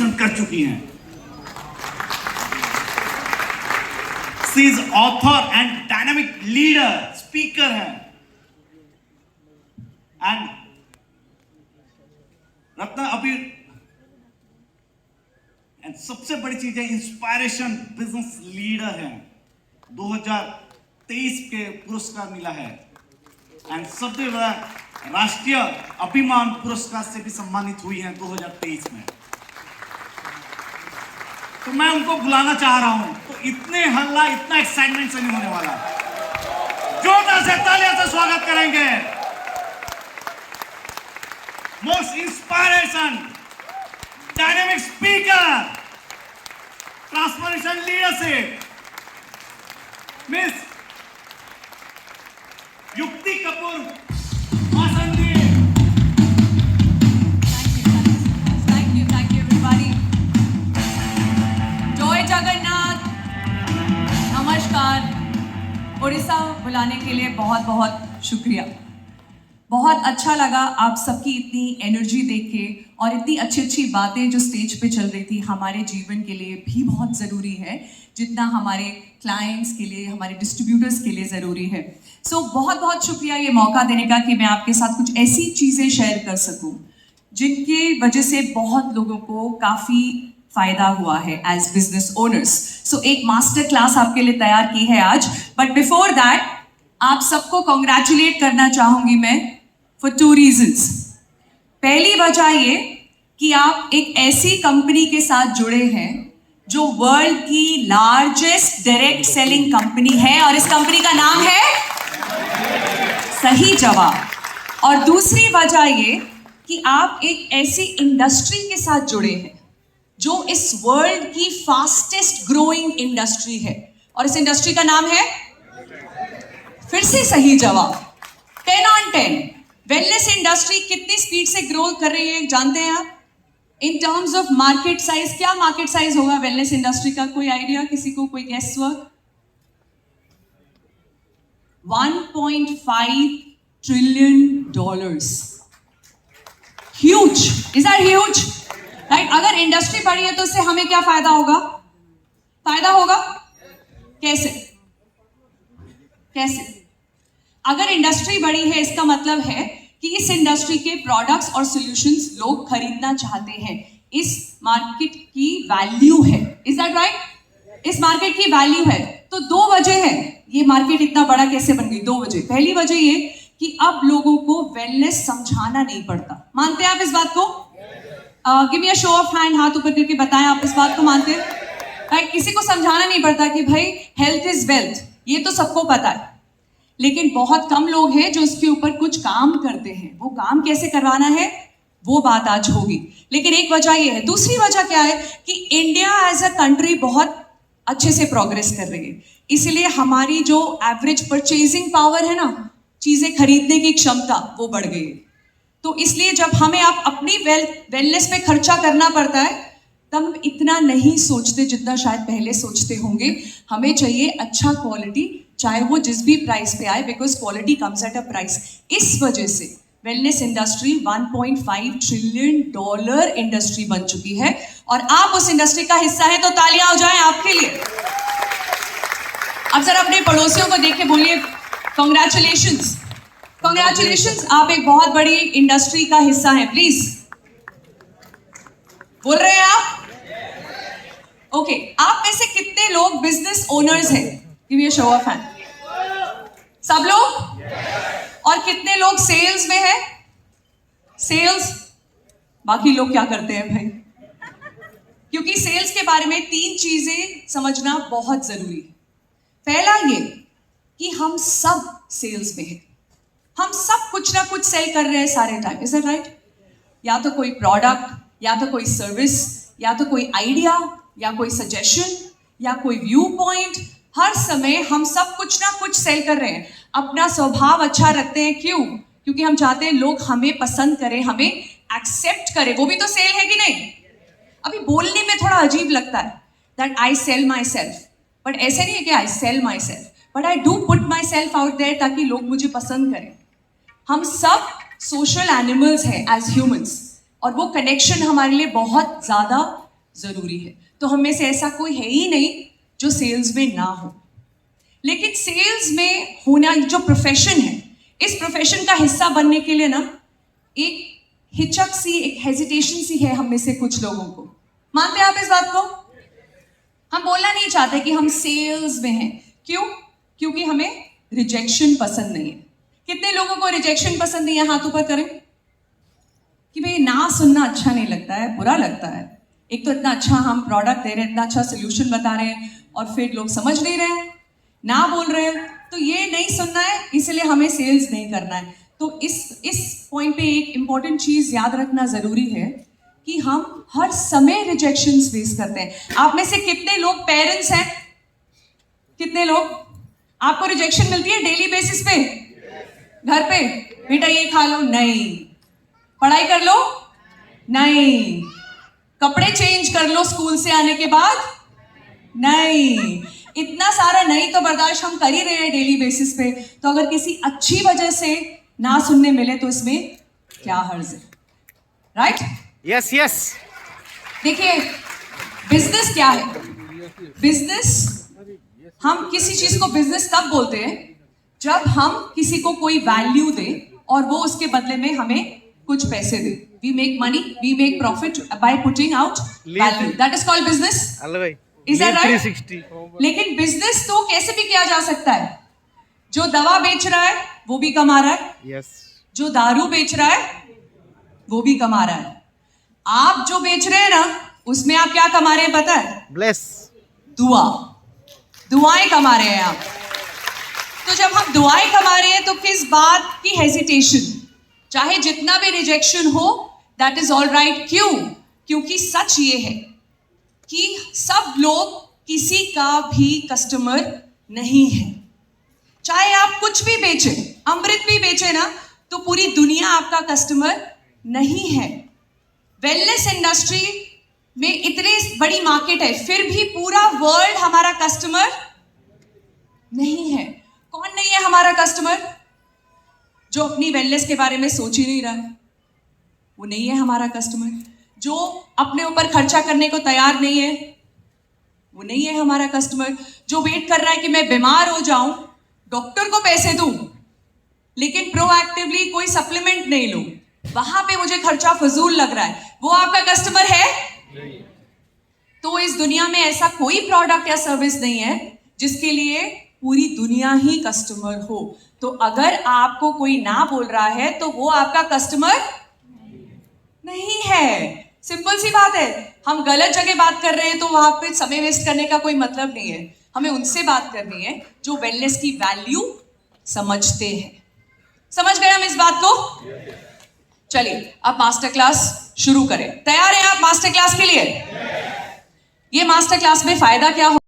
Promotion कर चुकी हैं। She is author and dynamic leader, speaker है, एंड रत्ना अभी एंड सबसे बड़ी चीज है, इंस्पायरेशन बिजनेस लीडर है। 2023 के पुरस्कार मिला है, एंड सबसे बड़ा राष्ट्रीय अभिमान पुरस्कार से भी सम्मानित हुई हैं 2023 में। तो मैं उनको बुलाना चाह रहा हूं, तो इतने हल्ला, इतना एक्साइटमेंट से नहीं होने वाला। जोरदार से तालियां से स्वागत करेंगे most inspiration, dynamic speaker, transformation leadership, miss युक्ति कपूर मासंदी। Thank you everybody. जय जगन्नाथ, नमस्कार। उड़ीसा बुलाने के लिए बहुत बहुत शुक्रिया। बहुत अच्छा लगा आप सबकी इतनी एनर्जी देख के, और इतनी अच्छी अच्छी बातें जो स्टेज पे चल रही थी हमारे जीवन के लिए भी बहुत ज़रूरी है, जितना हमारे क्लाइंट्स के लिए, हमारे डिस्ट्रीब्यूटर्स के लिए ज़रूरी है। सो बहुत बहुत शुक्रिया ये मौका देने का कि मैं आपके साथ कुछ ऐसी चीज़ें शेयर कर सकूं जिनके वजह से बहुत लोगों को काफ़ी फ़ायदा हुआ है एज बिजनेस ओनर्स। सो एक मास्टर क्लास आपके लिए तैयार की है आज, बट बिफोर दैट आप सबको कॉन्ग्रेचुलेट करना चाहूँगी मैं फॉर 2 रीजंस। पहली वजह ये कि आप एक ऐसी कंपनी के साथ जुड़े हैं जो वर्ल्ड की लार्जेस्ट डायरेक्ट सेलिंग कंपनी है, और इस कंपनी का नाम है, सही जवाब। और दूसरी वजह ये कि आप एक ऐसी इंडस्ट्री के साथ जुड़े हैं जो इस वर्ल्ड की फास्टेस्ट ग्रोइंग इंडस्ट्री है, और इस इंडस्ट्री का नाम है, फिर से सही जवाब, 10 on 10। वेलनेस इंडस्ट्री कितनी स्पीड से ग्रो कर रही है जानते हैं आप? In terms of market size, क्या मार्केट साइज होगा वेलनेस इंडस्ट्री का? कोई आइडिया किसी को? कोई guess work? $1.5 trillion. Huge, is that huge? Right. अगर इंडस्ट्री बढ़ी है तो इससे हमें क्या फायदा होगा? फायदा होगा कैसे? कैसे? अगर इंडस्ट्री बड़ी है इसका मतलब है कि इस इंडस्ट्री के प्रोडक्ट्स और सॉल्यूशंस लोग खरीदना चाहते हैं। इस मार्केट की वैल्यू है, इज दैट राइट? इस मार्केट की वैल्यू है। तो 2 वजह है ये मार्केट इतना बड़ा कैसे बन गई। 2 वजह। पहली वजह ये कि अब लोगों को वेलनेस समझाना नहीं पड़ता। मानते हैं आप इस बात को? Give me a show off hand, हाथ ऊपर करके बताएं आप इस बात को मानते हैं? राइट। किसी को समझाना नहीं पड़ता कि भाई हेल्थ इज वेल्थ, ये तो सबको पता है, लेकिन बहुत कम लोग हैं जो इसके ऊपर कुछ काम करते हैं। वो काम कैसे करवाना है वो बात आज होगी, लेकिन एक वजह ये है। दूसरी वजह क्या है कि इंडिया एज अ कंट्री बहुत अच्छे से प्रोग्रेस कर रही है, इसलिए हमारी जो एवरेज परचेजिंग पावर है ना, चीज़ें खरीदने की क्षमता, वो बढ़ गई है। तो इसलिए जब हमें आप अपनी वेलनेस पे खर्चा करना पड़ता है तब हम इतना नहीं सोचते जितना शायद पहले सोचते होंगे। हमें चाहिए अच्छा क्वालिटी, चाहे वो जिस भी प्राइस पे आए, because quality comes at a price. इस वजह से वेलनेस इंडस्ट्री $1.5 ट्रिलियन इंडस्ट्री बन चुकी है, और आप उस इंडस्ट्री का हिस्सा है, तो तालियां हो जाएं आपके लिए। अब जरा अपने पड़ोसियों को देख के बोलिए कॉन्ग्रेचुलेशंस। कॉन्ग्रेचुलेशंस, आप एक बहुत बड़ी इंडस्ट्री का हिस्सा हैं। प्लीज बोल रहे हैं आप? ओके। आप में से कितने लोग बिजनेस ओनर्स हैं? Give me a show off hand. सब लोग? और कितने लोग सेल्स में हैं? सेल्स? बाकी लोग क्या करते हैं भाई? क्योंकि सेल्स के बारे में 3 चीजें समझना बहुत जरूरी है। पहला ये कि हम सब सेल्स में हैं, हम सब कुछ ना कुछ सेल कर रहे हैं सारे टाइम। Is that right? या तो कोई प्रोडक्ट, या तो कोई सर्विस, या तो कोई आइडिया, या कोई सजेशन, या कोई व्यू पॉइंट। हर समय हम सब कुछ ना कुछ सेल कर रहे हैं। अपना स्वभाव अच्छा रखते हैं, क्यों? क्योंकि हम चाहते हैं लोग हमें पसंद करें, हमें एक्सेप्ट करें। वो भी तो सेल है कि नहीं? अभी बोलने में थोड़ा अजीब लगता है that I sell myself, but ऐसे नहीं है कि I sell myself, but I do put myself out there ताकि लोग मुझे पसंद करें। हम सब सोशल एनिमल्स हैं एज ह्यूमंस, और वो कनेक्शन हमारे लिए बहुत ज़्यादा जरूरी है। तो हम में से ऐसा कोई है ही नहीं जो सेल्स में ना हो, लेकिन सेल्स में होना जो प्रोफेशन है, इस प्रोफेशन का हिस्सा बनने के लिए ना एक हिचक सी, एक हेजिटेशन सी है हम में से कुछ लोगों को। मानते हैं आप इस बात को? हम बोलना नहीं चाहते कि हम सेल्स में हैं। क्यों? क्योंकि हमें रिजेक्शन पसंद नहीं है। कितने लोगों को रिजेक्शन पसंद नहीं है? हाथ ऊपर करें कि भाई ना सुनना अच्छा नहीं लगता है, बुरा लगता है। एक तो इतना अच्छा हम प्रोडक्ट दे रहे हैं, इतना अच्छा सोल्यूशन बता रहे हैं, और फिर लोग समझ नहीं रहे हैं, ना बोल रहे हैं, तो ये नहीं सुनना है, इसलिए हमें सेल्स नहीं करना है। तो इस पॉइंट पे एक इंपॉर्टेंट चीज याद रखना जरूरी है कि हम हर समय रिजेक्शंस फेस करते हैं। आप में से कितने लोग पेरेंट्स हैं? कितने लोग आपको रिजेक्शन मिलती है डेली बेसिस पे? घर पे बेटा ये खा लो, नहीं। पढ़ाई कर लो, नहीं। कपड़े चेंज कर लो स्कूल से आने के बाद, नहीं। इतना सारा नहीं तो बर्दाश्त हम कर ही रहे हैं डेली बेसिस पे। तो अगर किसी अच्छी वजह से ना सुनने मिले तो इसमें क्या हर्ज है? राइट? Yes yes. देखिए, बिजनेस क्या है? बिजनेस, हम किसी चीज को बिजनेस तब बोलते हैं जब हम किसी को कोई वैल्यू दे और वो उसके बदले में हमें कुछ पैसे दे। We make money, we make profit by putting out value, that is called business. Is that right? 360। लेकिन बिजनेस तो कैसे भी किया जा सकता है। जो दवा बेच रहा है वो भी कमा रहा है, यस। जो दारू बेच रहा है वो भी कमा रहा है। आप जो बेच रहे हैं ना, उसमें आप क्या कमा रहे हैं पता है? ब्लेस। दुआ, दुआएं कमा रहे हैं आप। तो जब हम दुआएं कमा रहे हैं तो किस बात की हेजिटेशन? चाहे जितना भी रिजेक्शन हो, दैट इज ऑल राइट। क्यों? क्योंकि सच ये है कि सब लोग किसी का भी कस्टमर नहीं है। चाहे आप कुछ भी बेचें, अमृत भी बेचें ना, तो पूरी दुनिया आपका कस्टमर नहीं है। वेलनेस इंडस्ट्री में इतनी बड़ी मार्केट है, फिर भी पूरा वर्ल्ड हमारा कस्टमर नहीं है। कौन नहीं है हमारा कस्टमर? जो अपनी वेलनेस के बारे में सोच ही नहीं रहा है, वो नहीं है हमारा कस्टमर। जो अपने ऊपर खर्चा करने को तैयार नहीं है, वो नहीं है हमारा कस्टमर। जो वेट कर रहा है कि मैं बीमार हो जाऊं, डॉक्टर को पैसे दूं, लेकिन प्रोएक्टिवली कोई सप्लीमेंट नहीं लूं, वहां पे मुझे खर्चा फजूल लग रहा है, वो आपका कस्टमर है? तो इस दुनिया में ऐसा कोई प्रोडक्ट या सर्विस नहीं है जिसके लिए पूरी दुनिया ही कस्टमर हो। तो अगर आपको कोई ना बोल रहा है तो वो आपका कस्टमर नहीं है। सिंपल सी बात है। हम गलत जगह बात कर रहे हैं तो वहां पे समय वेस्ट करने का कोई मतलब नहीं है। हमें उनसे बात करनी है जो वेलनेस की वैल्यू समझते हैं। समझ गए हम इस बात को? चलिए अब मास्टर क्लास शुरू करें। तैयार हैं आप मास्टर क्लास के लिए? ये मास्टर क्लास में फायदा क्या हो